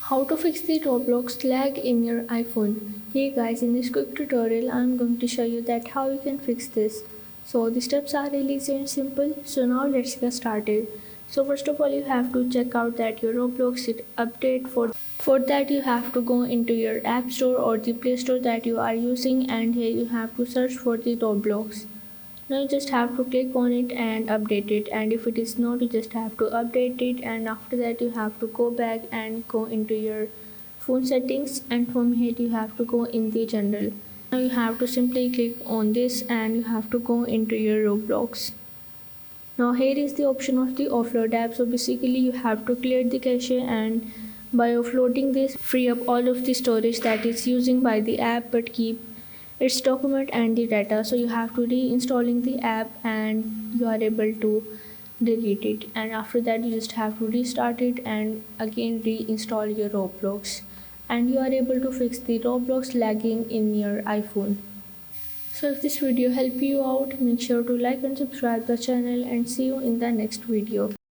How to fix the Roblox lag in your iPhone. Hey guys, in this quick tutorial I'm going to show you that how you can fix this. So the steps are really easy and simple. So now let's get started. So first of all you have to check out that your Roblox is update. For that you have to go into your app store or the play store that you are using, and here you have to search for the Roblox. Now you just have to click on it and update it, and if it is not, you just have to update it, and after that you have to go back and go into your phone settings, and from here you have to go in the general. Now you have to simply click on this and you have to go into your Roblox. Now here is the option of the offload app. So basically you have to clear the cache, and by offloading this free up all of the storage that is using by the app but keep its document and the data. So you have to reinstalling the app and you are able to delete it, and after that you just have to restart it and again reinstall your Roblox, and you are able to fix the Roblox lagging in your iPhone. So if this video helped you out, make sure to like and subscribe the channel, and see you in the next video.